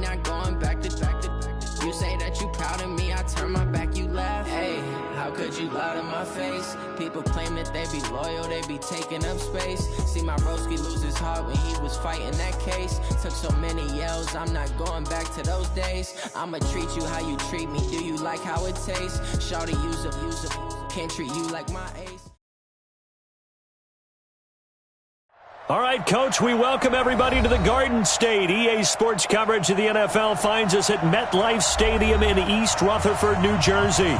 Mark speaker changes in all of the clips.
Speaker 1: not going back to. You say that you proud of me, I turn my back, you laugh. Hey, how could you lie to my face? People claim that they be loyal, they be taking up space. See my broski lose his heart when he was fighting that case. Took so many yells, I'm not going back to those days. I'ma treat you how you treat me, do you like how it tastes? Shawty use up, can't treat you like my ace.
Speaker 2: All right, Coach, we welcome everybody to the Garden State. EA Sports coverage of the NFL finds us at MetLife Stadium in East Rutherford, New Jersey.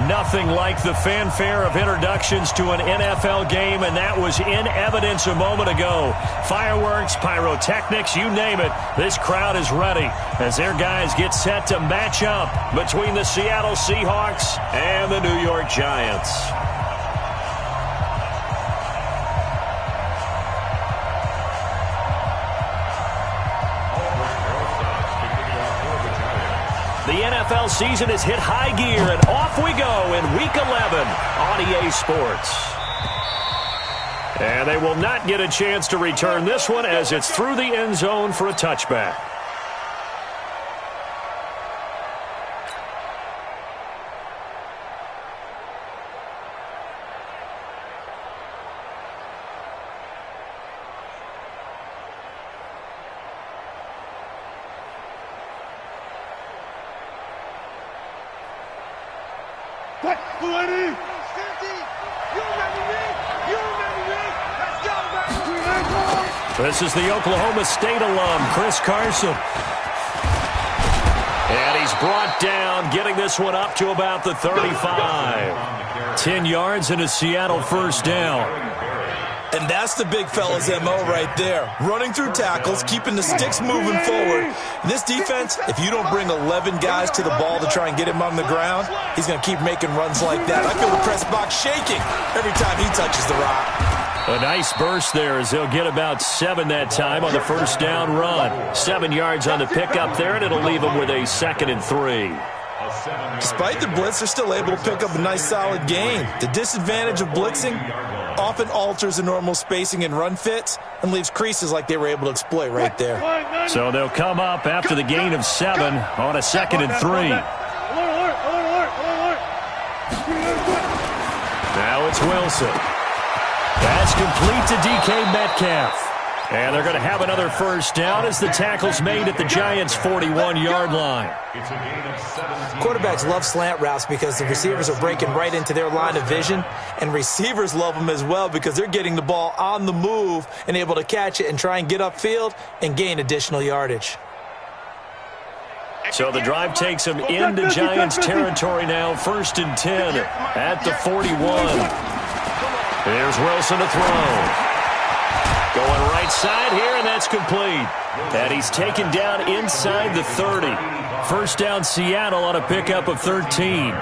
Speaker 2: Nothing like the fanfare of introductions to an NFL game, and that was in evidence a moment ago. Fireworks, pyrotechnics, you name it. This crowd is ready as their guys get set to match up between the Seattle Seahawks and the New York Giants. The NFL season has hit high gear, and off we go in Week 11 on EA Sports. And they will not get a chance to return this one as it's through the end zone for a touchback. This is the Oklahoma State alum, Chris Carson. And he's brought down, getting this one up to about the 35. 10 yards and a Seattle first down.
Speaker 3: And that's the big fella's MO right there. Running through tackles, keeping the sticks moving forward. This defense, if you don't bring 11 guys to the ball to try and get him on the ground, he's going to keep making runs like that. I feel the press box shaking every time he touches the rock.
Speaker 2: A nice burst there as they'll get about 7 that time on the first down run. 7 yards on the pickup there, and it'll leave them with a 2nd and 3.
Speaker 3: Despite the blitz, they're still able to pick up a nice solid gain. The disadvantage of blitzing often alters the normal spacing and run fits and leaves creases like they were able to exploit right there.
Speaker 2: So they'll come up after the gain of 7 on a 2nd and 3. Now it's Wilson. Pass complete to DK Metcalf. And they're going to have another first down as the tackle's made at the Giants' 41-yard line.
Speaker 4: Quarterbacks love slant routes because the receivers are breaking right into their line of vision, and receivers love them as well because they're getting the ball on the move and able to catch it and try and get upfield and gain additional yardage.
Speaker 2: So the drive takes them into Giants territory now, 1st and 10 at the 41. Here's Wilson to throw. Going right side here, and that's complete. And he's taken down inside the 30. First down Seattle on a pickup of 13.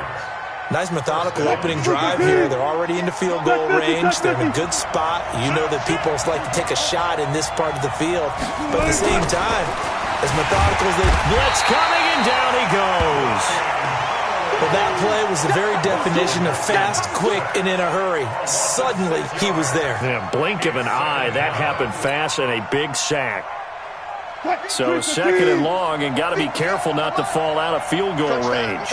Speaker 4: Nice methodical opening drive here. They're already in the field goal range. They're in a good spot. You know that people like to take a shot in this part of the field. But at the same time, as methodical as they...
Speaker 2: Blitz coming, and down he goes.
Speaker 4: Well, that play was the very definition of fast, quick, and in a hurry. Suddenly, he was there.
Speaker 2: Yeah, blink of an eye. That happened fast and a big sack. So 2nd and long, and got to be careful not to fall out of field goal range.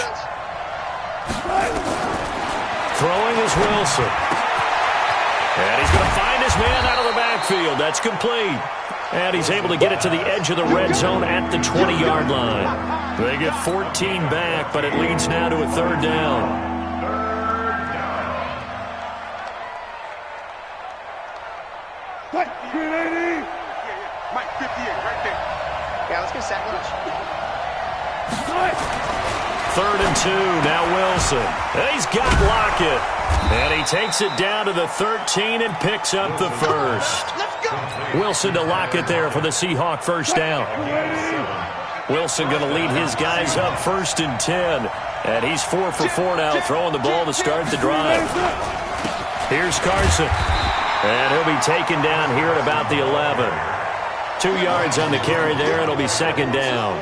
Speaker 2: Throwing is Wilson. And he's going to find his man out of the backfield. That's complete. And he's able to get it to the edge of the red zone at the 20-yard line. They get 14 back, but it leads now to a 3rd down.
Speaker 5: Mike, 58, right there. Yeah, let's get a sack lunch.
Speaker 2: 3rd and 2, now Wilson. And he's got Lockett. And he takes it down to the 13 and picks up the first. Wilson to Lockett there for the Seahawk first down. Wilson going to lead his guys up 1st and 10. And he's 4 for 4 now, throwing the ball to start the drive. Here's Carson. And he'll be taken down here at about the 11. 2 yards on the carry there, and it'll be 2nd down.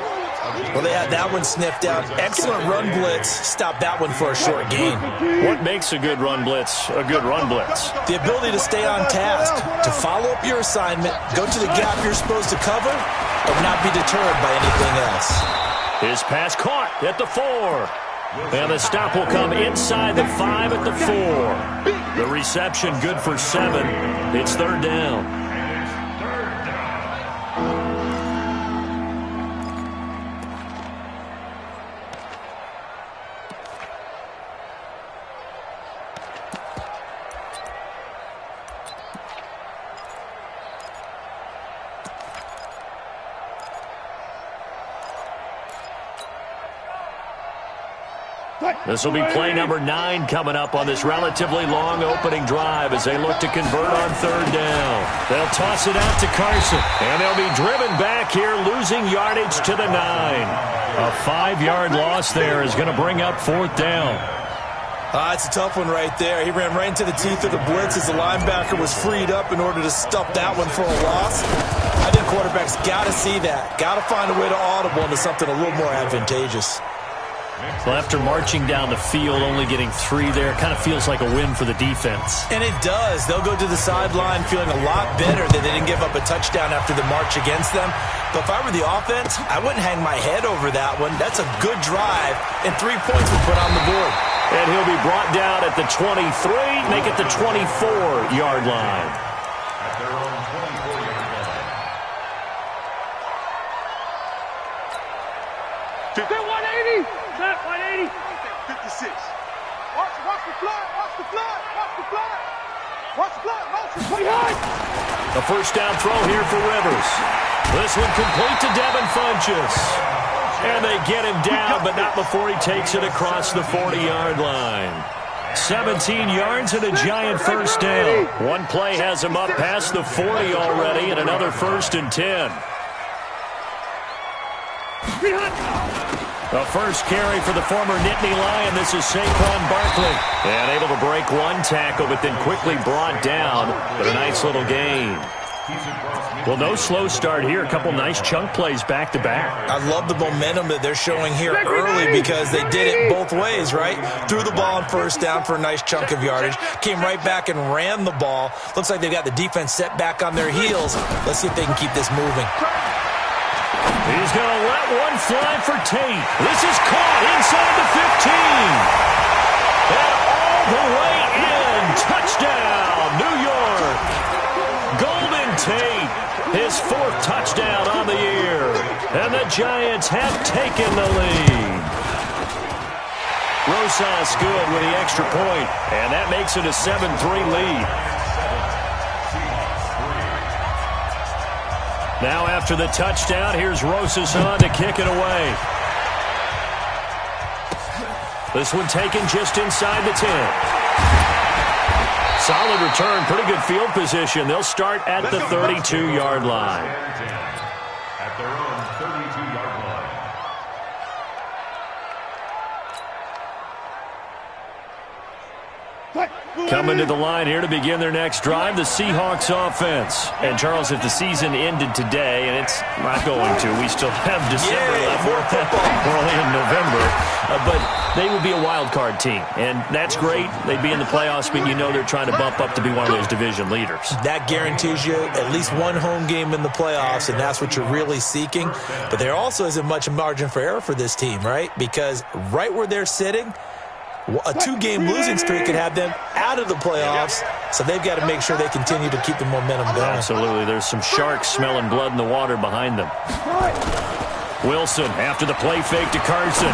Speaker 4: Well, they had that one sniffed out. Excellent run blitz. Stop that one for a short gain.
Speaker 2: What makes a good run blitz a good run blitz?
Speaker 4: The ability to stay on task, to follow up your assignment, go to the gap you're supposed to cover, and not be deterred by anything else.
Speaker 2: His pass caught at the 4. And the stop will come inside the 5 at the 4. The reception good for 7. It's 3rd down. This will be play number 9 coming up on this relatively long opening drive as they look to convert on 3rd down. They'll toss it out to Carson, and they'll be driven back here, losing yardage to the 9. A 5-yard loss there is going to bring up 4th down.
Speaker 4: It's a tough one right there. He ran right into the teeth of the blitz as the linebacker was freed up in order to stuff that one for a loss. I think quarterbacks got to see that. Got to find a way to audible into something a little more advantageous.
Speaker 2: Well, after marching down the field, only getting 3 there, kind of feels like a win for the defense.
Speaker 4: And it does. They'll go to the sideline feeling a lot better that they didn't give up a touchdown after the march against them. But if I were the offense, I wouldn't hang my head over that one. That's a good drive, and 3 points were put on the board.
Speaker 2: And he'll be brought down at the 23, make it the 24-yard line.
Speaker 6: At their own 24-yard line.
Speaker 5: 180. 56. Watch the flood. Watch the flood. Watch the flood. Watch the flood. Behind.
Speaker 2: A first down throw here for Rivers. This one complete to Devin Funchess. And they get him down, but not before he takes it across the 40-yard line. 17 yards and a giant first down. One play has him up past the 40 already, and another 1st and 10. The first carry for the former Nittany Lion. This is Saquon Barkley. And able to break 1 tackle, but then quickly brought down. But a nice little gain. Well, no slow start here. A couple nice chunk plays back-to-back.
Speaker 4: I love the momentum that they're showing here early because they did it both ways, right? Threw the ball on first down for a nice chunk of yardage. Came right back and ran the ball. Looks like they've got the defense set back on their heels. Let's see if they can keep this moving.
Speaker 2: He's going to let one fly for Tate. This is caught inside the 15. And all the way in. Touchdown, New York. Golden Tate, his 4th touchdown on the year. And the Giants have taken the lead. Rosas good with the extra point. And that makes it a 7-3 lead. Now after the touchdown, here's Rosas on to kick it away. This one taken just inside the 10. Solid return, pretty good field position. They'll start at the 32-yard line.
Speaker 6: At their own 32-yard line.
Speaker 2: Coming to the line here to begin their next drive, the Seahawks offense. And, Charles, if the season ended today, and it's not going to, we still have December left. We're only in November. But they would be a wild card team, and that's great. They'd be in the playoffs, but you know they're trying to bump up to be one of those division leaders.
Speaker 4: That guarantees you at least one home game in the playoffs, and that's what you're really seeking. But there also isn't much margin for error for this team, right? Because right where they're sitting, a 2-game losing streak could have them out of the playoffs, so they've got to make sure they continue to keep the momentum going.
Speaker 2: Absolutely. There's some sharks smelling blood in the water behind them. Wilson after the play fake to Carson.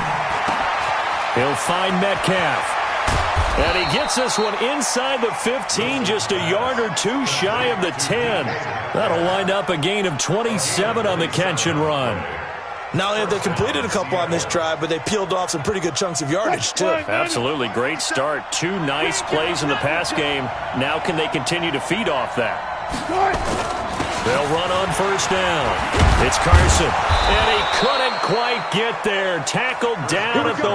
Speaker 2: He'll find Metcalf. And he gets this one inside the 15, just a yard or 2 shy of the 10. That'll wind up a gain of 27 on the catch and run.
Speaker 4: Not only have they completed a couple on this drive, but they peeled off some pretty good chunks of yardage, too.
Speaker 2: Absolutely. Great start. 2 nice plays in the pass game. Now can they continue to feed off that? They'll run on first down. It's Carson. And he couldn't quite get there. Tackled down at the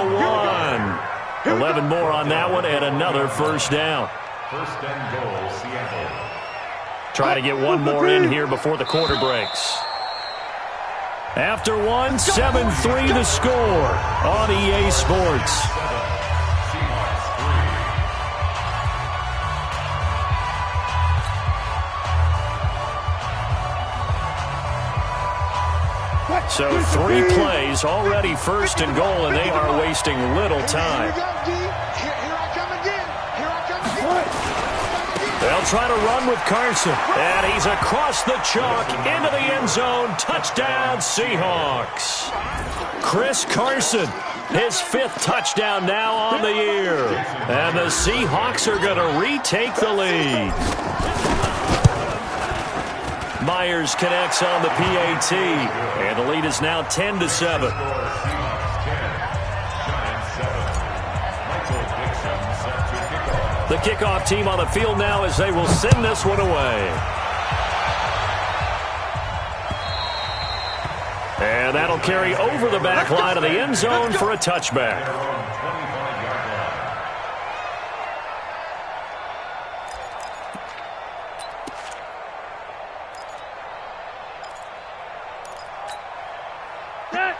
Speaker 2: 1. 11 more on that one and another first down.
Speaker 6: First and goal, Seattle.
Speaker 2: Try to get one more in here before the quarter breaks. After one, 7-3 the score on EA Sports. So 3 plays, already first and goal, and they are wasting little time. They'll try to run with Carson, and he's across the chalk into the end zone. Touchdown, Seahawks. Chris Carson, his 5th touchdown now on the year. And the Seahawks are going to retake the lead. Myers connects on the PAT, and the lead is now 10-7. The kickoff team on the field now as they will send this one away. And that'll carry over the back line of the end zone for a touchback.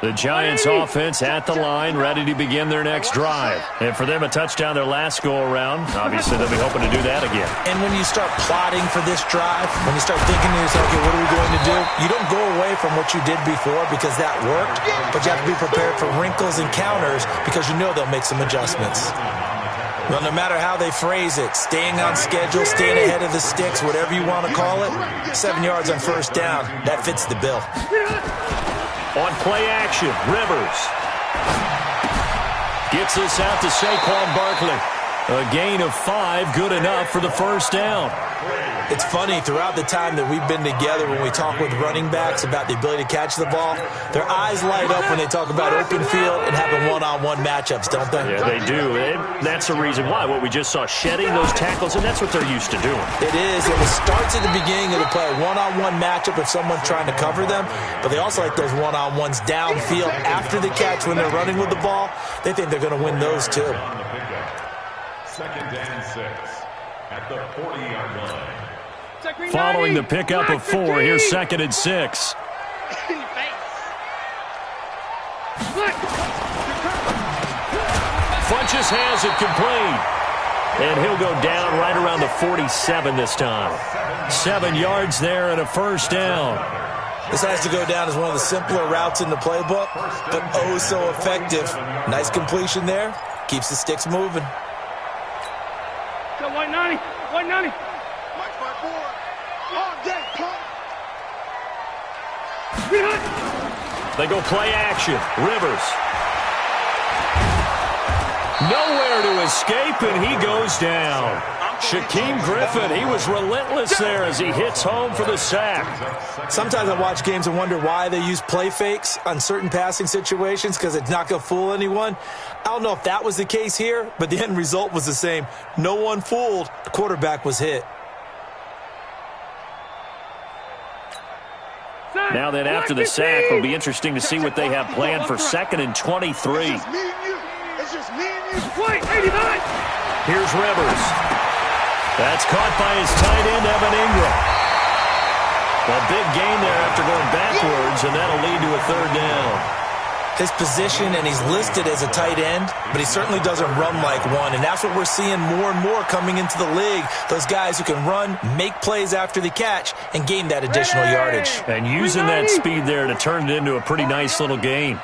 Speaker 2: The Giants offense at the line, ready to begin their next drive. And for them, a touchdown their last go-around. Obviously, they'll be hoping to do that again.
Speaker 4: And when you start plotting for this drive, when you start thinking to yourself, okay, what are we going to do? You don't go away from what you did before because that worked, but you have to be prepared for wrinkles and counters because you know they'll make some adjustments. Well, no matter how they phrase it, staying on schedule, staying ahead of the sticks, whatever you want to call it, 7 yards on first down, that fits the bill.
Speaker 2: On play action, Rivers gets this out to Saquon Barkley. A gain of 5, good enough for the first down.
Speaker 4: It's funny, throughout the time that we've been together, when we talk with running backs about the ability to catch the ball, their eyes light up when they talk about open field and having one-on-one matchups, don't they?
Speaker 2: Yeah, they do. And that's the reason why. What we just saw, shedding those tackles, and that's what they're used to doing.
Speaker 4: It is, and it starts at the beginning of the play, one-on-one matchup if someone's trying to cover them, but they also like those one-on-ones downfield after the catch when they're running with the ball. They think they're going to win those too.
Speaker 6: 2nd and 6 at the 40-yard line.
Speaker 2: Following the pickup of 4, here's 2nd and 6. Funches has it complete. And he'll go down right around the 47 this time. 7 yards there and a first down.
Speaker 4: This has to go down as one of the simpler routes in the playbook, but oh so effective. Nice completion there. Keeps the sticks moving.
Speaker 5: Go 190. 190. Mike 5-4. All day, pump.
Speaker 2: They go play action. Rivers. Nowhere to escape, and he goes down. Shaquem Griffin, he was relentless there as he hits home for the sack.
Speaker 4: Sometimes I watch games and wonder why they use play fakes on certain passing situations because it's not going to fool anyone. I don't know if that was the case here, but the end result was the same. No one fooled. The quarterback was hit.
Speaker 2: Now then, after the sack, it'll be interesting to see what they have planned for 2nd and 23.
Speaker 5: It's just me and you. Wait, 89.
Speaker 2: Here's Rivers. That's caught by his tight end, Evan Ingram. A big gain there after going backwards, and that'll lead to a 3rd down.
Speaker 4: His position, and he's listed as a tight end, but he certainly doesn't run like one, and that's what we're seeing more and more coming into the league. Those guys who can run, make plays after the catch, and gain that additional yardage.
Speaker 2: And using that speed there to turn it into a pretty nice little gain.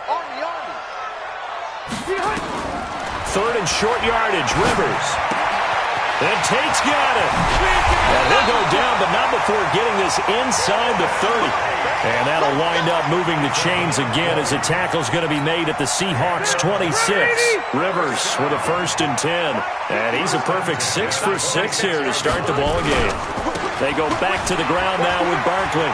Speaker 2: 3rd and short yardage, Rivers. And Tate's got it. And he'll go down, but not before getting this inside the 30. And that'll wind up moving the chains again as the tackle's going to be made at the Seahawks 26. Rivers with a 1st and 10. And he's a perfect 6 for 6 here to start the ball game. They go back to the ground now with Barkley.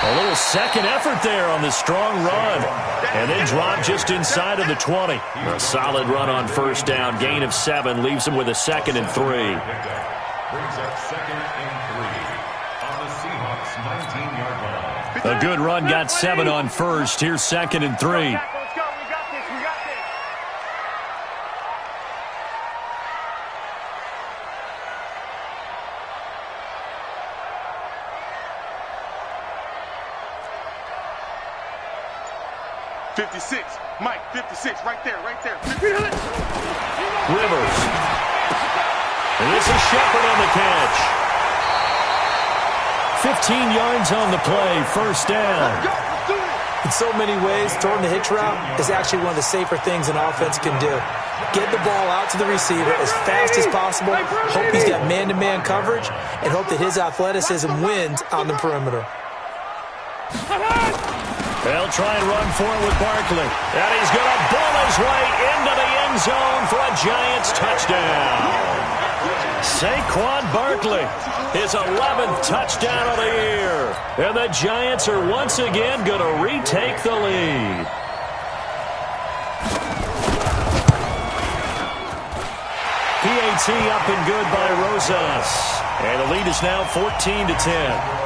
Speaker 2: A little second effort there on the strong run. And then drop just inside of the 20. A solid run on first down. Gain of 7 leaves them with a 2nd and 3.
Speaker 6: Brings up 2nd and 3 on the Seahawks 19-yard line.
Speaker 2: A good run got 7 on first. Here's 2nd and 3.
Speaker 5: 56. Mike, 56. Right there, right there.
Speaker 2: Rivers. And this is Shepard on the catch. 15 yards on the play. First down.
Speaker 4: In so many ways, throwing the hitch route is actually one of the safer things an offense can do. Get the ball out to the receiver as fast as possible, hope he's got man-to-man coverage, and hope that his athleticism wins on the perimeter.
Speaker 2: They'll try and run for it with Barkley. And he's going to bull his way into the end zone for a Giants touchdown. Saquon Barkley, his 11th touchdown of the year. And the Giants are once again going to retake the lead. PAT up and good by Rosas. And the lead is now 14-10.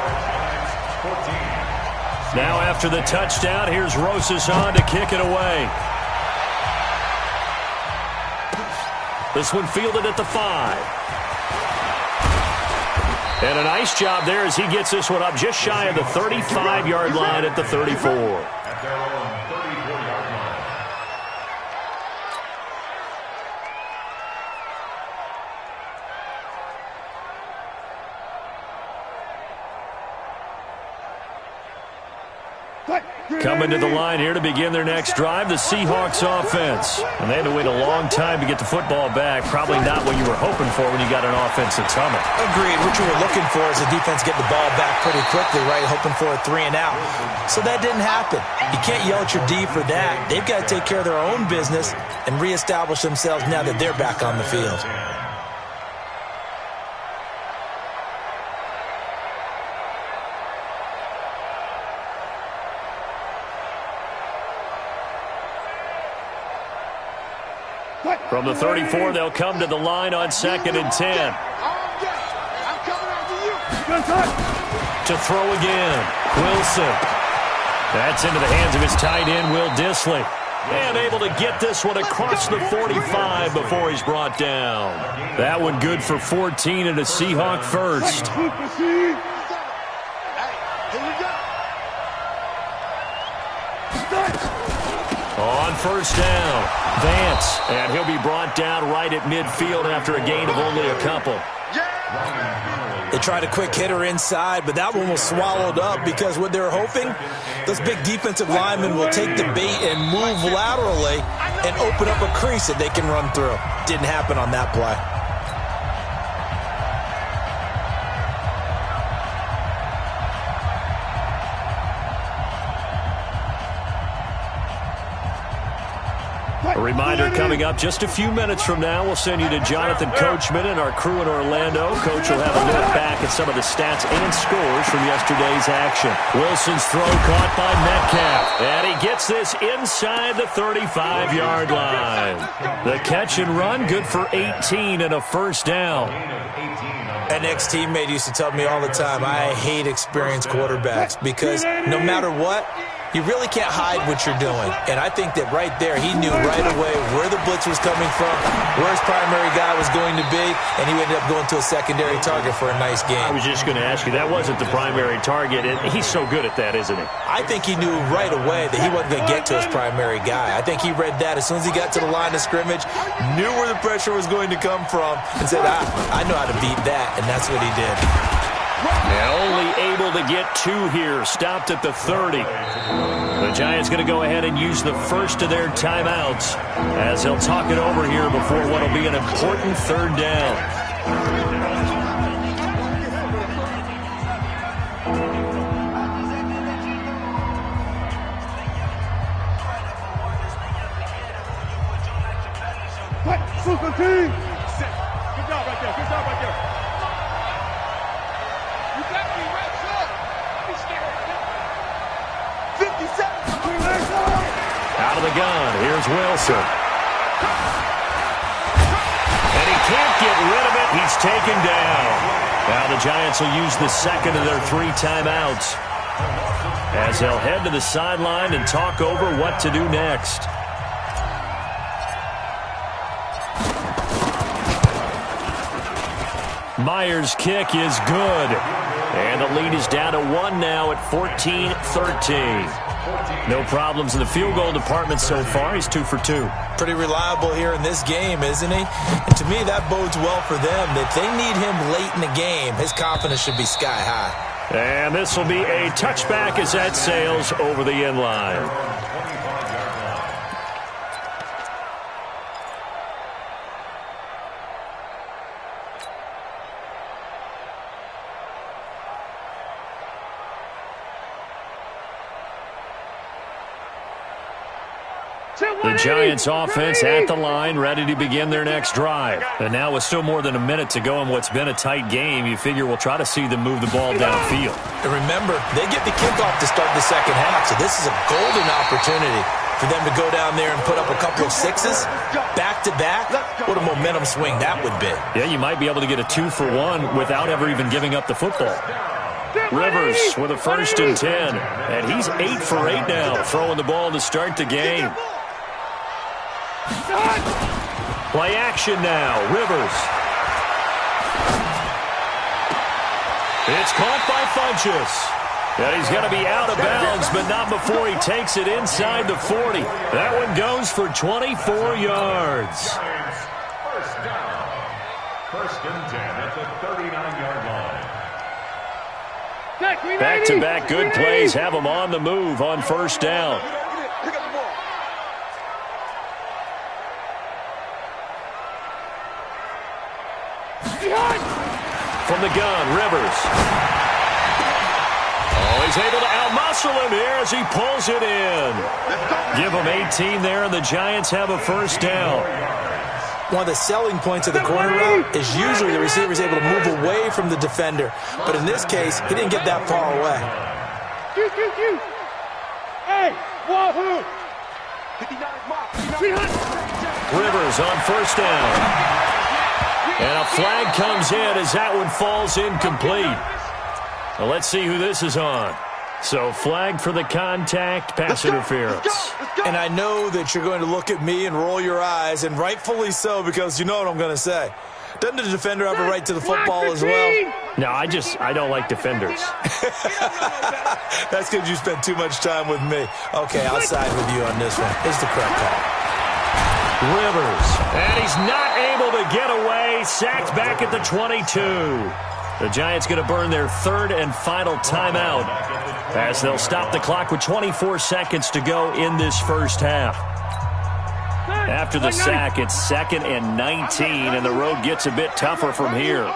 Speaker 2: Now after the touchdown, here's Rosas on to kick it away. This one fielded at the 5. And a nice job there as he gets this one up just shy of the 35-yard line at the 34.
Speaker 6: At their own 34-yard line.
Speaker 2: Coming to the line here to begin their next drive, the Seahawks offense. And they had to wait a long time to get the football back. Probably not what you were hoping for when you got an offense that's humming.
Speaker 4: Agreed. What you were looking for is the defense get the ball back pretty quickly, right? Hoping for a 3 and out. So that didn't happen. You can't yell at your D for that. They've got to take care of their own business and reestablish themselves now that they're back on the field.
Speaker 2: From the 34, they'll come to the line on 2nd and 10. To throw again, Wilson. That's into the hands of his tight end, Will Dissly. And able to get this one across the 45 before he's brought down. That one good for 14 and a Seahawk first. On first down, Vance, and he'll be brought down right at midfield after a gain of only a couple.
Speaker 4: They tried a quick hitter inside, but that one was swallowed up because what they're hoping, those big defensive linemen will take the bait and move laterally and open up a crease that they can run through. Didn't happen on that play.
Speaker 2: A reminder coming up just a few minutes from now, we'll send you to Jonathan Coachman and our crew in Orlando. Coach will have a look back at some of the stats and scores from yesterday's action. Wilson's throw caught by Metcalf. And he gets this inside the 35-yard line. The catch and run, good for 18 and a first down.
Speaker 4: An ex-teammate used to tell me all the time, I hate experienced quarterbacks because no matter what, you really can't hide what you're doing. And I think that right there, he knew right away where the blitz was coming from, where his primary guy was going to be, and he ended up going to a secondary target for a nice game.
Speaker 2: I was just going to ask you, that wasn't the primary target. He's so good at that, isn't he?
Speaker 4: I think he knew right away that he wasn't going to get to his primary guy. I think he read that as soon as he got to the line of scrimmage, knew where the pressure was going to come from, and said, I know how to beat that, and that's what he did.
Speaker 2: And only able to get 2 here. Stopped at the 30. The Giants going to go ahead and use the first of their timeouts as they'll talk it over here before what will be an important 3rd down.
Speaker 5: Good job right there. Good job right there. You got me right shot. Be scared. 57.
Speaker 2: Out of the gun. Here's Wilson. And he can't get rid of it. He's taken down. Now the Giants will use the second of their 3 timeouts as they'll head to the sideline and talk over what to do next. Myers' kick is good. And the lead is down to 1 now at 14-13. No problems in the field goal department so far. He's 2 for 2.
Speaker 4: Pretty reliable here in this game, isn't he? And to me, that bodes well for them. If they need him late in the game, his confidence should be sky high.
Speaker 2: And this will be a touchback as that sails over the end line. The Giants offense at the line, ready to begin their next drive. And now with still more than a minute to go in what's been a tight game, you figure we'll try to see them move the ball downfield.
Speaker 4: And remember, they get the kickoff to start the second half, so this is a golden opportunity for them to go down there and put up a couple of sixes back-to-back. What a momentum swing that would be.
Speaker 2: Yeah, you might be able to get a 2-for-1 without ever even giving up the football. Rivers with a 1st and 10, and he's 8 for 8 now, throwing the ball to start the game. Play action now. Rivers. It's caught by Funchess. And he's going to be out of bounds, but not before he takes it inside the 40. That one goes for 24 yards.
Speaker 6: First down. 1st and 10 at the 39-yard line.
Speaker 2: Back-to-back good plays have them on the move on 1st down. From the gun, Rivers. Oh, he's able to outmuscle him here as he pulls it in. Give him 18 there, and the Giants have a 1st down.
Speaker 4: One of the selling points of the corner route is usually the receiver is able to move away from the defender. But in this case, he didn't get that far away.
Speaker 5: Hey, wahoo!
Speaker 2: Rivers on 1st down. And a flag comes in as that one falls incomplete. Well, let's see who this is on. So flag for the contact, pass interference.
Speaker 4: And I know that you're going to look at me and roll your eyes, and rightfully so, because you know what I'm going to say. Doesn't the defender have a right to the football as well?
Speaker 2: No, I don't like defenders.
Speaker 4: That's because you spent too much time with me. Okay, I'll side with you on this one. It's the correct call.
Speaker 2: Rivers, and he's not able to get away. Sacked back at the 22. The Giants going to burn their 3rd and final timeout as they'll stop the clock with 24 seconds to go in this 1st half. After the sack, it's 2nd and 19, and the road gets a bit tougher from here.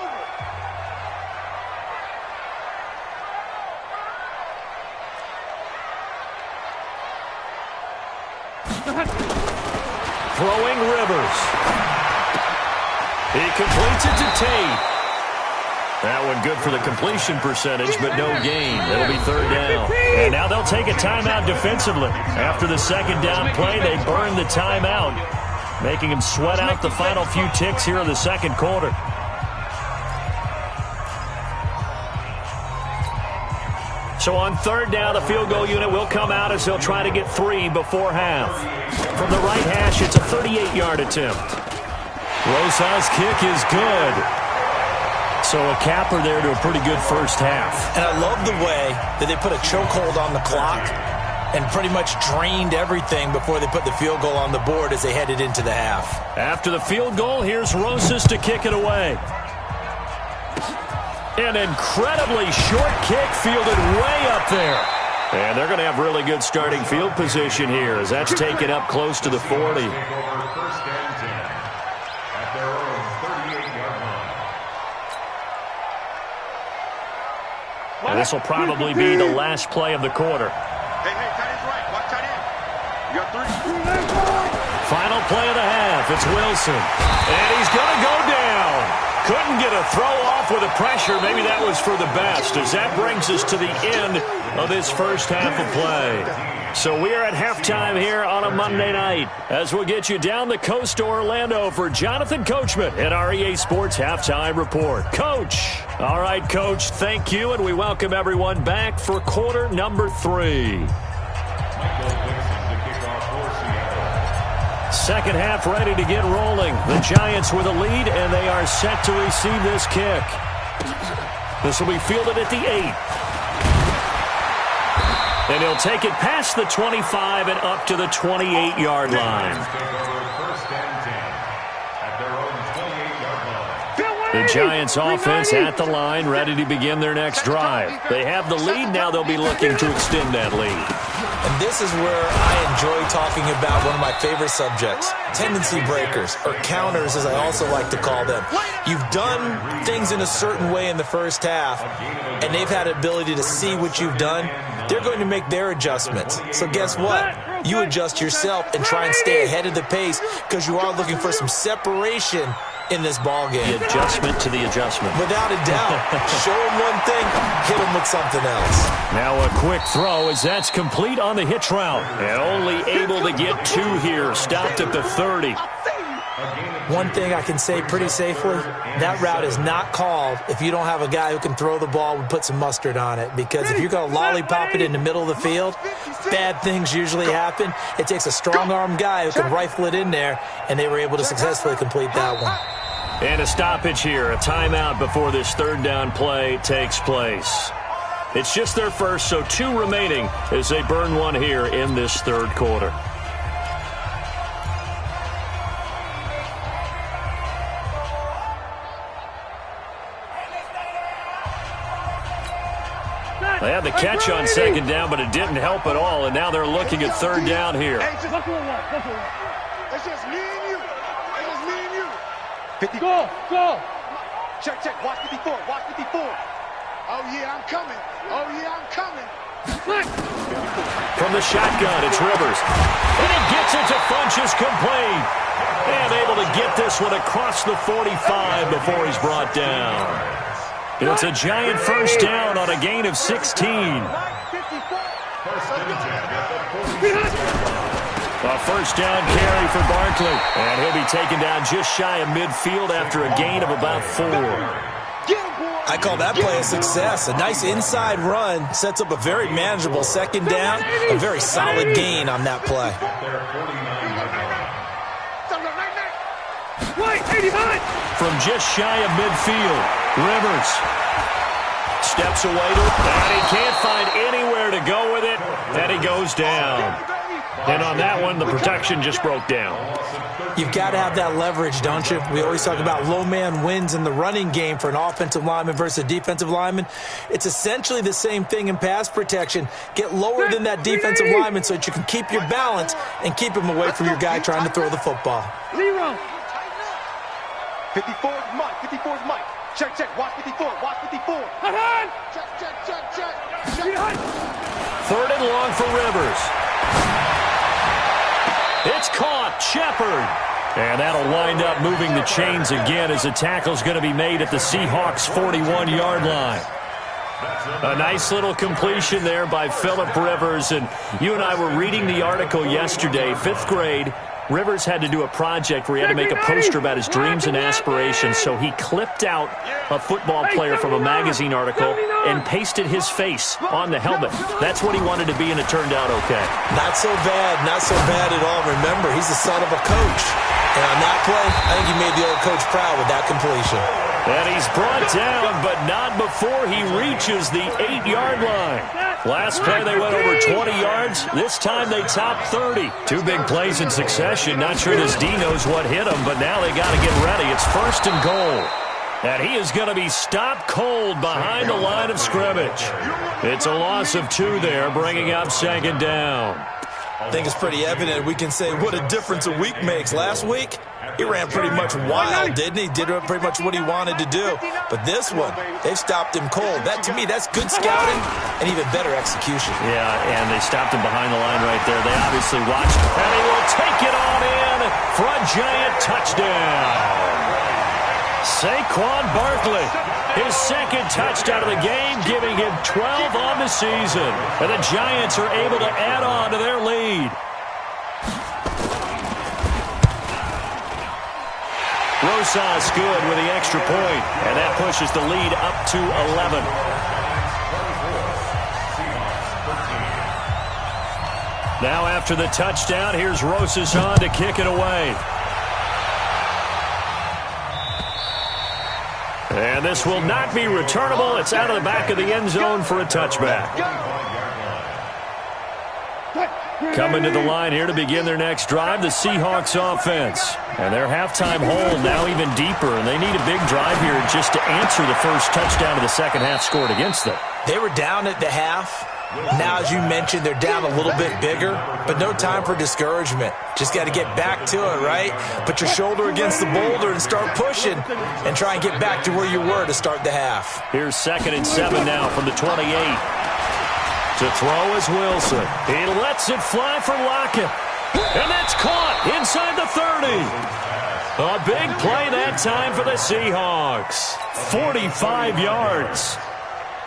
Speaker 2: Throwing Rivers. He completes it to Tate. That one good for the completion percentage, but no gain. It'll be 3rd down. And now they'll take a timeout defensively. After the 2nd down play, they burn the timeout, making them sweat out the final few ticks here in the 2nd quarter. So on 3rd down, the field goal unit will come out as they'll try to get 3 before half. From the right hash, it's a 38-yard attempt. Rosa's kick is good. So a capper there to a pretty good 1st half.
Speaker 4: And I love the way that they put a chokehold on the clock and pretty much drained everything before they put the field goal on the board as they headed into the half.
Speaker 2: After the field goal, here's Rosas to kick it away. An incredibly short kick fielded way up there. And they're going to have really good starting field position here as that's taken up close to the 40. And this will probably be the last play of the quarter.
Speaker 5: Hey, tight end's right. Watch tight end. You got 3.
Speaker 2: Final play of the half. It's Wilson. And he's going to go down. Couldn't get a throw off with the pressure. Maybe that was for the best, as that brings us to the end of this 1st half of play. So we are at halftime here on a Monday night as we'll get you down the coast to Orlando for Jonathan Coachman at our EA Sports Halftime Report. Coach. All right, Coach, thank you, and we welcome everyone back for quarter number 3. Second half ready to get rolling. The Giants with a lead, and they are set to receive this kick. This will be fielded at the 8. And he'll take it past the 25 and up to the 28-yard line. The Giants offense at the line, ready to begin their next drive. They have the lead. Now they'll be looking to extend that lead.
Speaker 4: And this is where I enjoy talking about one of my favorite subjects, tendency breakers, or counters as I also like to call them. You've done things in a certain way in the first half, and they've had the ability to see what you've done. They're going to make their adjustments. So guess what? You adjust yourself and try and stay ahead of the pace because you are looking for some separation in this ball game.
Speaker 2: The adjustment to the adjustment.
Speaker 4: Without a doubt. Show them one thing, hit them with something else.
Speaker 2: Now a quick throw as that's complete on the hitch route. And only able to get 2 here. Stopped at the 30.
Speaker 4: One thing I can say pretty safely, that route is not called if you don't have a guy who can throw the ball and put some mustard on it. Because if you're going to lollipop it in the middle of the field, bad things usually happen. It takes a strong-arm guy who can rifle it in there, and they were able to successfully complete that one.
Speaker 2: And a stoppage here, a timeout before this third down play takes place. It's just their first, so 2 remaining as they burn one here in this third quarter. They had the catch on second down, but it didn't help at all, and now they're looking at third down here.
Speaker 5: It's just me and you. It's just me and you. 50. Go. Check. Watch 54. Oh, yeah, I'm coming.
Speaker 2: From the shotgun, it's Rivers. And he gets it to Funchess complete. And able to get this one across the 45 before he's brought down. It's a Giant first down on a gain of 16. A first down carry for Barkley. And he'll be taken down just shy of midfield after a gain of about 4.
Speaker 4: I call that play a success. A nice inside run sets up a very manageable second down. A very solid gain on that play.
Speaker 2: From just shy of midfield, Rivers steps away to it, and he can't find anywhere to go with it, and he goes down. And on that one, the protection just broke down.
Speaker 4: You've got to have that leverage, don't you? We always talk about low man wins in the running game for an offensive lineman versus a defensive lineman. It's essentially the same thing in pass protection. Get lower than that defensive lineman so that you can keep your balance and keep him away from your guy trying to throw the football.
Speaker 5: 54 is Mike. Check. Watch 54. Check.
Speaker 2: Third and long for Rivers. It's caught. Shepard. And that'll wind up moving the chains again as the tackle's going to be made at the Seahawks' 41-yard line. A nice little completion there by Phillip Rivers. And you and I were reading the article yesterday, 5th grade. Rivers had to do a project where he had to make a poster about his dreams and aspirations, so he clipped out a football player from a magazine article and pasted his face on the helmet. That's what he wanted to be, and it turned out okay.
Speaker 4: Not so bad at all. Remember, he's the son of a coach. And on that play, I think he made the old coach proud with that completion.
Speaker 2: And he's brought down, but not before he reaches the 8-yard line. Last play, they went over 20 yards. This time, they topped 30. 2 big plays in succession. Not sure this D knows what hit him, but now they got to get ready. It's 1st and goal. And he is going to be stopped cold behind the line of scrimmage. It's a loss of 2 there, bringing up 2nd down.
Speaker 4: I think it's pretty evident we can say what a difference a week makes. Last week, he ran pretty much wild, didn't he? Did pretty much what he wanted to do. But this one, they've stopped him cold. That, to me, that's good scouting and even better execution.
Speaker 2: Yeah, and they stopped him behind the line right there. They obviously watched, and he will take it on in for a Giant touchdown. Saquon Barkley, his 2nd touchdown of the game, giving him 12 on the season. And the Giants are able to add on to their lead. Rosas good with the extra point, and that pushes the lead up to 11. Now after the touchdown, here's Rosas on to kick it away. And this will not be returnable. It's out of the back of the end zone for a touchback. Coming to the line here to begin their next drive, the Seahawks offense. And their halftime hole now even deeper, and they need a big drive here just to answer the first touchdown of the second half scored against them.
Speaker 4: They were down at the half. Now, as you mentioned, they're down a little bit bigger, but no time for discouragement. Just got to get back to it, right? Put your shoulder against the boulder and start pushing and try and get back to where you were to start the half.
Speaker 2: Here's 2nd and 7 now from the 28. To throw is Wilson. He lets it fly for Lockett. And that's caught inside the 30. A big play that time for the Seahawks. 45 yards.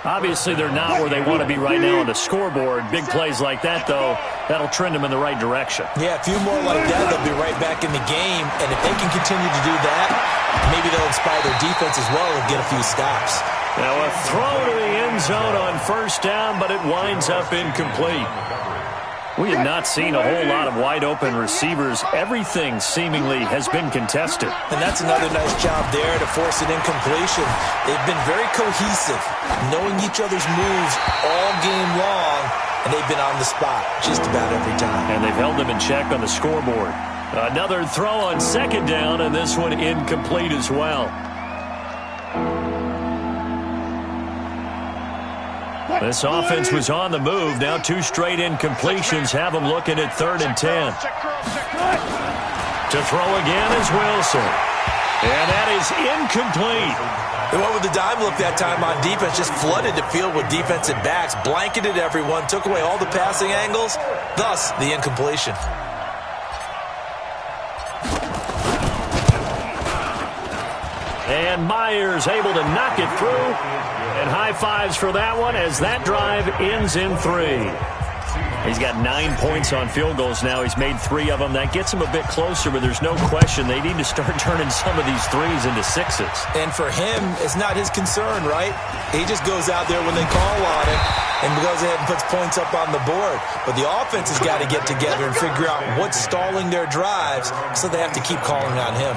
Speaker 2: Obviously, they're not where they want to be right now on the scoreboard. Big plays like that, though, that'll trend them in the right direction.
Speaker 4: Yeah, a few more like that, they'll be right back in the game. And if they can continue to do that, maybe they'll inspire their defense as well and get a few stops.
Speaker 2: Now a throw to the end zone on first down, but it winds up incomplete. We have not seen a whole lot of wide-open receivers. Everything seemingly has been contested.
Speaker 4: And that's another nice job there to force an incompletion. They've been very cohesive, knowing each other's moves all game long, and they've been on the spot just about every time.
Speaker 2: And they've held them in check on the scoreboard. Another throw on 2nd down, and this one incomplete as well. This offense was on the move. Now 2 straight incompletions have them looking at 3rd and 10. To throw again is Wilson. And that is incomplete.
Speaker 4: They went with the dime look that time on defense, just flooded the field with defensive backs, blanketed everyone, took away all the passing angles, thus the incompletion.
Speaker 2: And Myers able to knock it through. And high fives for that one as that drive ends in 3. He's got 9 points on field goals now. He's made 3 of them. That gets him a bit closer, but there's no question they need to start turning some of these 3s into 6s.
Speaker 4: And for him, it's not his concern, right? He just goes out there when they call on him and goes ahead and puts points up on the board. But the offense has got to get together and figure out what's stalling their drives, so they have to keep calling on him.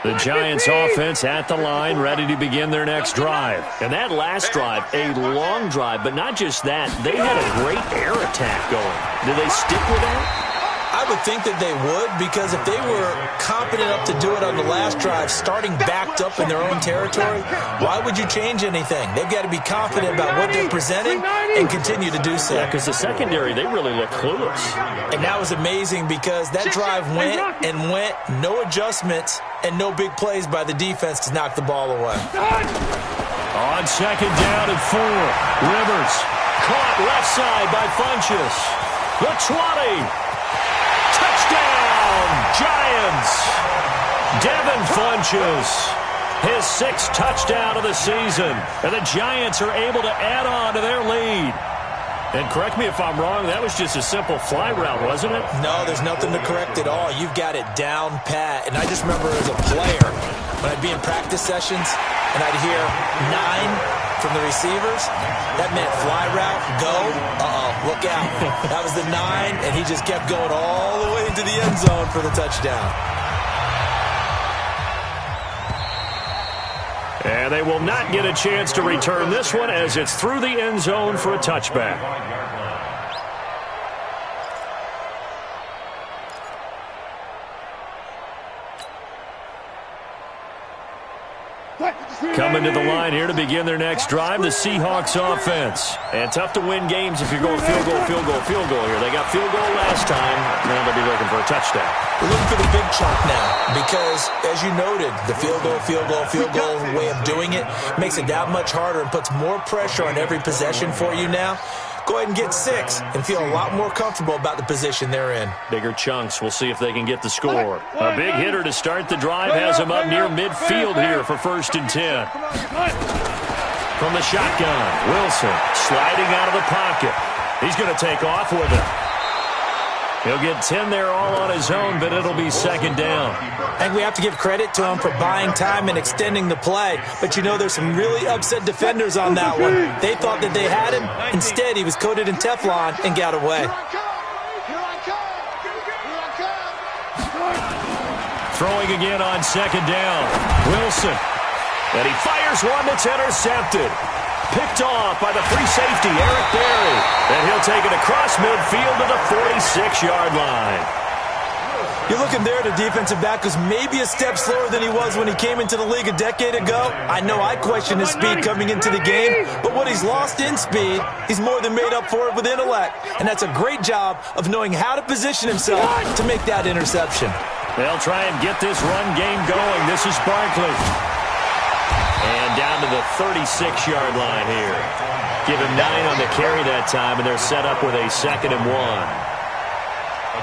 Speaker 2: The Giants offense at the line, ready to begin their next drive. And that last drive, a long drive, but not just that. They had a great air attack going. Do they stick with that?
Speaker 4: I would think that they would, because if they were confident enough to do it on the last drive, starting backed up in their own territory, why would you change anything? They've got to be confident about what they're presenting and continue to do so.
Speaker 2: Yeah, because the secondary, they really look clueless.
Speaker 4: And that was amazing because that drive went and went, no adjustments, and no big plays by the defense to knock the ball away.
Speaker 2: On 2nd down and 4, Rivers caught left side by Funchess. The 20. Touchdown, Giants. Devin Funchess, his 6th touchdown of the season. And the Giants are able to add on to their lead. And correct me if I'm wrong, that was just a simple fly route, wasn't it?
Speaker 4: No, there's nothing to correct at all. You've got it down pat. And I just remember as a player, when I'd be in practice sessions and I'd hear 9 from the receivers, that meant fly route, go, look out. That was the 9, and he just kept going all the way into the end zone for the touchdown.
Speaker 2: And they will not get a chance to return this one as it's through the end zone for a touchback. Coming to the line here to begin their next drive, the Seahawks offense. And tough to win games if you're going field goal, field goal, field goal here. They got field goal last time. Now they'll be looking for a touchdown.
Speaker 4: We're looking for the big chunk now because, as you noted, the field goal way of doing it makes it that much harder and puts more pressure on every possession for you now. Go ahead and get 6 and feel a lot more comfortable about the position they're in.
Speaker 2: Bigger chunks. We'll see if they can get the score. A big hitter to start the drive has him up near midfield here for 1st and 10. From the shotgun, Wilson sliding out of the pocket. He's going to take off with it. He'll get 10 there all on his own, but it'll be 2nd down.
Speaker 4: I think we have to give credit to him for buying time and extending the play. But, you know, there's some really upset defenders on that one. They thought that they had him. Instead, he was coated in Teflon and got away.
Speaker 2: Throwing again on 2nd down. Wilson. And he fires one that's intercepted. Picked off by the free safety, Eric Berry. And he'll take it across midfield to the 46-yard line.
Speaker 4: You're looking there at a defensive back who's maybe a step slower than he was when he came into the league a decade ago. I know I questioned his speed coming into the game, but what he's lost in speed, he's more than made up for it with intellect. And that's a great job of knowing how to position himself to make that interception.
Speaker 2: They'll try and get this run game going. This is Barkley. And down to the 36-yard line here. Give him 9 on the carry that time, and they're set up with a 2nd and 1.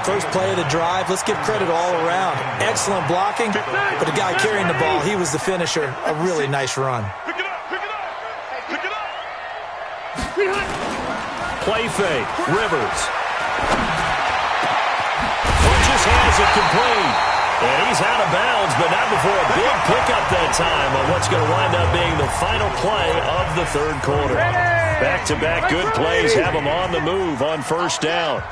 Speaker 4: First play of the drive, let's give credit all around. Excellent blocking, but the guy carrying the ball, he was the finisher. A really nice run.
Speaker 5: Pick it up, pick it up, pick it up.
Speaker 2: Play fake, Rivers. Just has it complete. And he's out of bounds, but not before a big pickup that time on what's going to wind up being the final play of the third quarter. Back-to-back good plays have them on the move on first down.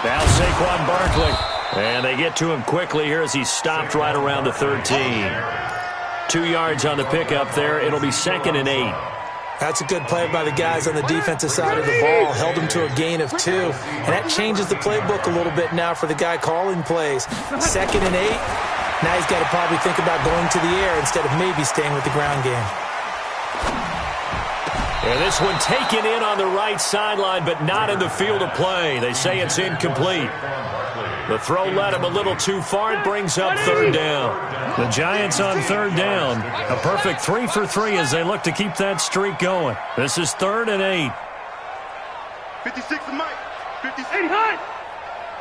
Speaker 2: Now Saquon Barkley. And they get to him quickly here as he's stopped right around the 13. 2 yards on the pickup there. It'll be 2nd and 8.
Speaker 4: That's a good play by the guys on the defensive side of the ball. Held him to a gain of 2. And that changes the playbook a little bit now for the guy calling plays. 2nd and 8. Now he's got to probably think about going to the air instead of maybe staying with the ground game.
Speaker 2: And this one taken in on the right sideline, but not in the field of play. They say it's incomplete. The throw led him a little too far. It brings up 3rd down. The Giants on 3rd down. A perfect 3 for 3 as they look to keep that streak going. This is 3rd and 8.
Speaker 5: 56 to Mike. 56.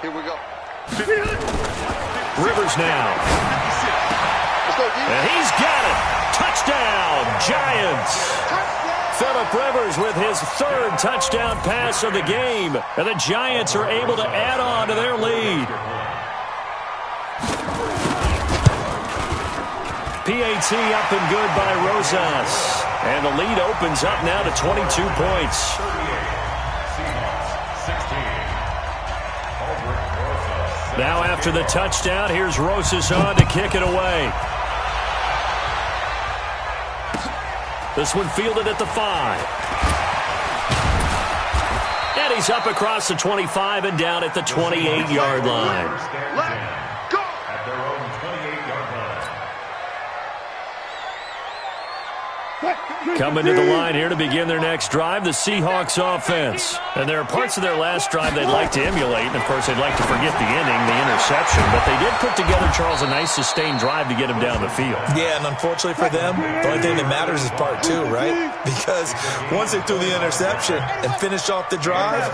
Speaker 5: Here we go.
Speaker 2: Rivers now. And he's got it. Touchdown, Giants. Phillip Rivers with his 3rd touchdown pass of the game. And the Giants are able to add on to their lead. PAT up and good by Rosas. And the lead opens up now to 22 points. Now after the touchdown, here's Rosas on to kick it away. This one fielded at the 5. And he's up across the 25 and down at the 28-yard line.
Speaker 5: Let's go.
Speaker 6: At their own 28-yard line.
Speaker 2: Coming to the line here to begin their next drive, the Seahawks offense. And there are parts of their last drive they'd like to emulate. And, of course, they'd like to forget the inning, the interception. But they did put together, Charles, a nice sustained drive to get him down the field.
Speaker 4: Yeah, and unfortunately for them, the only thing that matters is part 2, right? Because once they threw the interception and finished off the drive,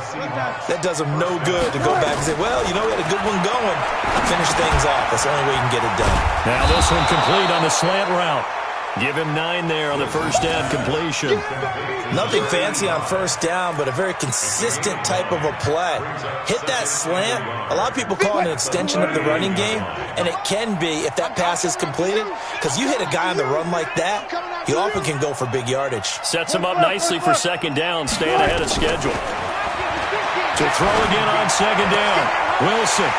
Speaker 4: that does them no good to go back and say, well, you know, we had a good one going. Finish things off. That's the only way you can get it done.
Speaker 2: Now this one complete on the slant route. Give him 9 there on the first down completion.
Speaker 4: Nothing fancy on first down, but a very consistent type of a play. Hit that slant. A lot of people call it an extension of the running game, and it can be if that pass is completed, because you hit a guy on the run like that, he often can go for big yardage.
Speaker 2: Sets him up nicely for 2nd down, staying ahead of schedule. To throw again on 2nd down, Wilson.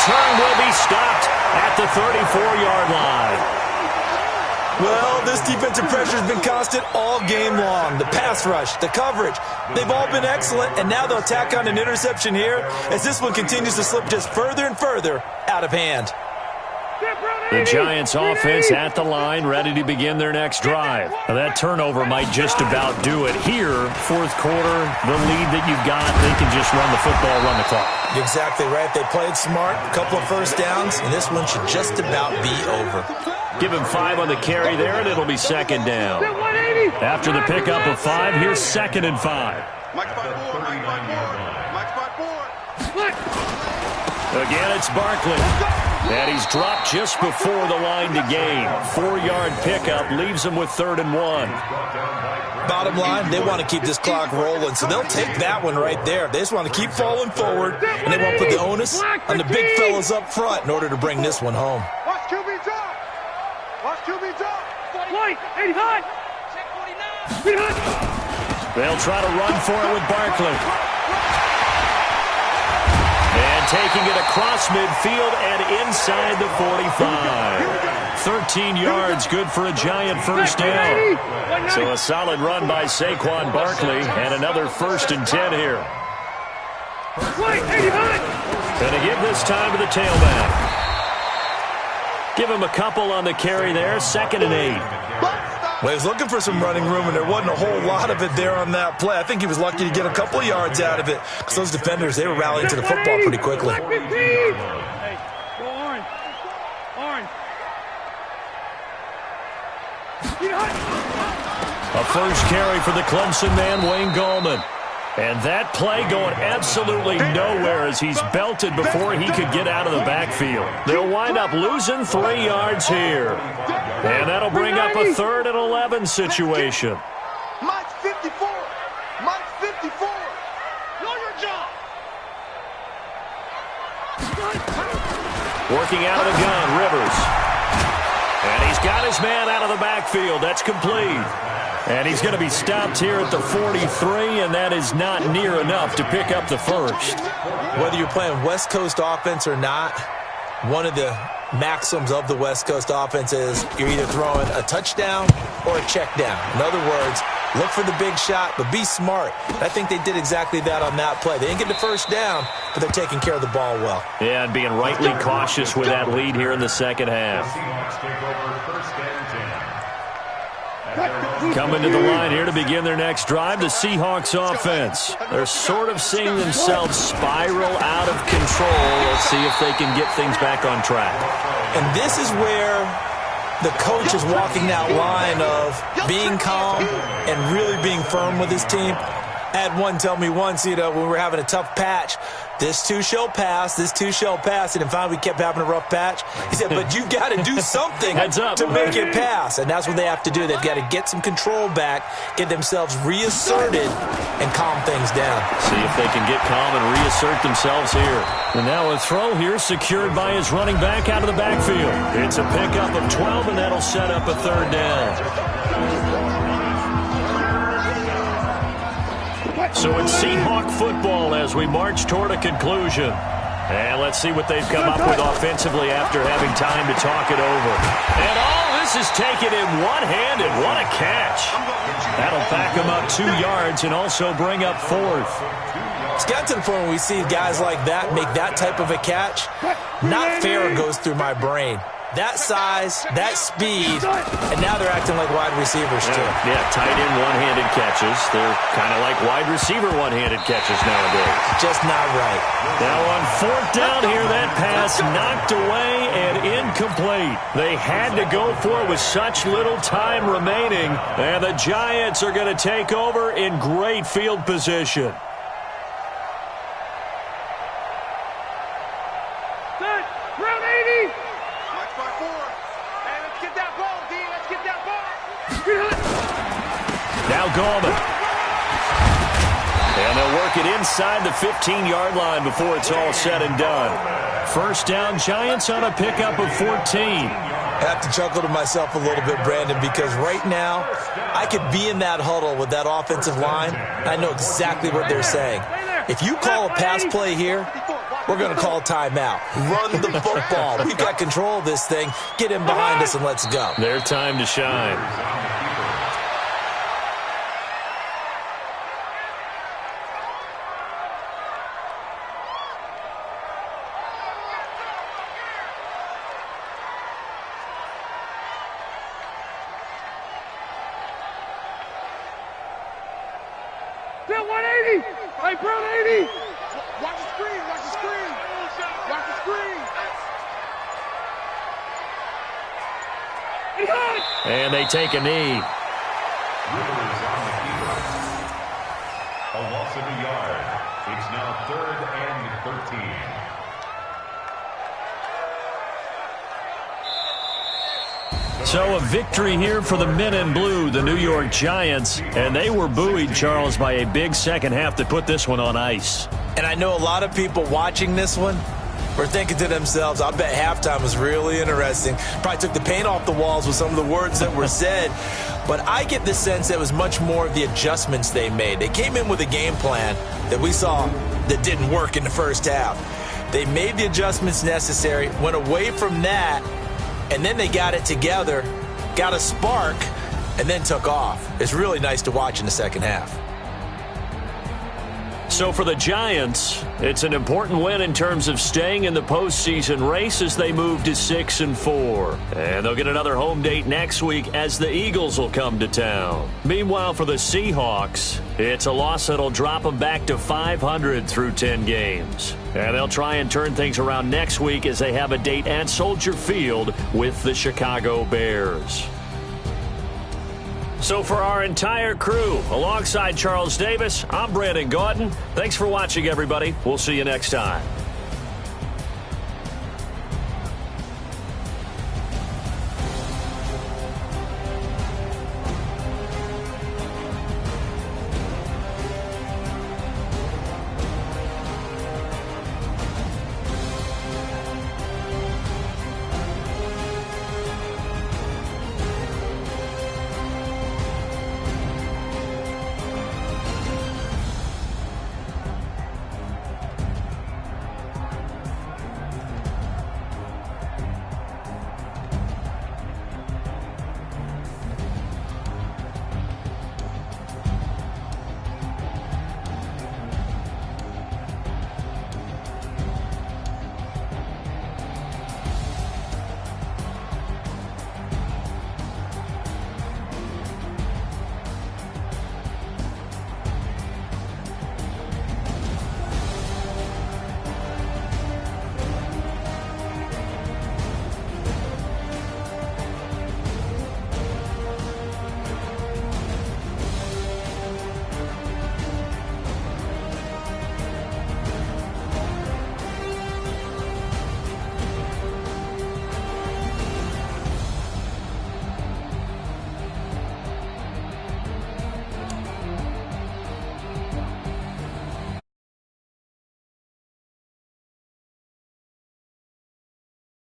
Speaker 2: Turn will be stopped at the 34-yard line.
Speaker 4: Well, this defensive pressure has been constant all game long. The pass rush, the coverage, they've all been excellent, and now they'll tack on an interception here as this one continues to slip just further and further out of hand.
Speaker 2: The Giants offense at the line, ready to begin their next drive. Now that turnover might just about do it here. 4th quarter, the lead that you've got, they can just run the football, run the clock.
Speaker 4: Exactly right. They played smart, a couple of first downs, and this one should just about be over.
Speaker 2: Give him 5 on the carry there, and it'll be 2nd down. After the pickup of 5, here's 2nd and 5.
Speaker 5: Mike spot board, Mike spot board, Mike spot board.
Speaker 2: Again, it's Barkley. And he's dropped just before the line to gain. 4-yard pickup leaves him with 3rd and 1.
Speaker 4: Bottom line, they want to keep this clock rolling, so they'll take that one right there. They just want to keep falling forward, and they want to put the onus on the big fellas up front in order to bring this one home.
Speaker 5: Watch QB drop. Watch QB drop.
Speaker 7: White, 85. Check 49.
Speaker 2: They'll try to run for it with Barkley. And taking it across midfield and inside the 45. 13 yards, good for a Giant first down. So a solid run by Saquon Barkley and another 1st and 10 here. Going to give this time to the tailback. Give him a couple on the carry there, 2nd and 8.
Speaker 3: Well, he was looking for some running room, and there wasn't a whole lot of it there on that play. I think he was lucky to get a couple of yards out of it because those defenders, they were rallying to the football pretty quickly.
Speaker 2: A first carry for the Clemson man, Wayne Gallman. And that play going absolutely nowhere as he's belted before he could get out of the backfield. They'll wind up losing 3 yards here. And that'll bring up a 3rd and 11 situation.
Speaker 5: Mike's 54. Mike's 54. Know your job.
Speaker 2: Working out of the gun, Rivers. And he's got his man out of the backfield. That's complete. And he's going to be stopped here at the 43, and that is not near enough to pick up the first.
Speaker 4: Whether you're playing West Coast offense or not, one of the maxims of the West Coast offense is you're either throwing a touchdown or a check down. In other words, look for the big shot, but be smart. I think they did exactly that on that play. They didn't get the first down, but they're taking care of the ball well.
Speaker 2: Yeah, and being rightly cautious with that lead here in the second half. Coming to the line here to begin their next drive, the Seahawks offense. They're sort of seeing themselves spiral out of control. Let's see if they can get things back on track.
Speaker 4: And this is where the coach is walking that line of being calm and really being firm with his team. I had one tell me once, when we were having a tough patch, this too shall pass, this too shall pass. And finally we kept having a rough patch. He said, but you've got to do something to make it pass. And that's what they have to do. They've got to get some control back, get themselves reasserted, and calm things down.
Speaker 2: See if they can get calm and reassert themselves here. And now a throw here secured by his running back out of the backfield. It's a pickup of 12, and that'll set up a 3rd down. So it's Seahawk football as we march toward a conclusion. And let's see what they've come up with offensively after having time to talk it over. And all this is taken in one-handed. What a catch. That'll back them up 2 yards and also bring up 4th.
Speaker 4: It's got to the point when we see guys like that make that type of a catch. Not fair goes through my brain. That size, that speed, and now they're acting like wide receivers too.
Speaker 2: Yeah, tight end one-handed catches. They're kind of like wide receiver one-handed catches nowadays.
Speaker 4: Just not right.
Speaker 2: Now on 4th down here, that pass knocked away and incomplete. They had to go for it with such little time remaining, and the Giants are going to take over in great field position. Now Gallman. And they'll work it inside the 15-yard line before it's all said and done. 1st down, Giants on a pickup of 14.
Speaker 4: I have to chuckle to myself a little bit, Brandon, because right now I could be in that huddle with that offensive line. I know exactly what they're saying. If you call a pass play here, we're going to call timeout. Run the football. We've got control of this thing. Get in behind us and let's go.
Speaker 2: Their time to shine.
Speaker 5: Bill 180. Hey, Brown 80. Watch the screen. Watch the screen. Watch the screen.
Speaker 2: And they take a knee.
Speaker 6: Rivers on the field. A loss of a yard. It's now 3rd and 13.
Speaker 2: So a victory here for the men in blue, the New York Giants. And they were buoyed, Charles, by a big second half that put this one on ice.
Speaker 4: And I know a lot of people watching this one, were thinking to themselves, I bet halftime was really interesting. Probably took the paint off the walls with some of the words that were said. But I get the sense that it was much more of the adjustments they made. They came in with a game plan that we saw that didn't work in the first half. They made the adjustments necessary, went away from that, and then they got it together, got a spark, and then took off. It's really nice to watch in the second half.
Speaker 2: So for the Giants, it's an important win in terms of staying in the postseason race as they move to 6-4. And they'll get another home date next week as the Eagles will come to town. Meanwhile, for the Seahawks, it's a loss that'll drop them back to 500 through 10 games. And they'll try and turn things around next week as they have a date at Soldier Field with the Chicago Bears. So for our entire crew, alongside Charles Davis, I'm Brandon Gaudin. Thanks for watching, everybody. We'll see you next time.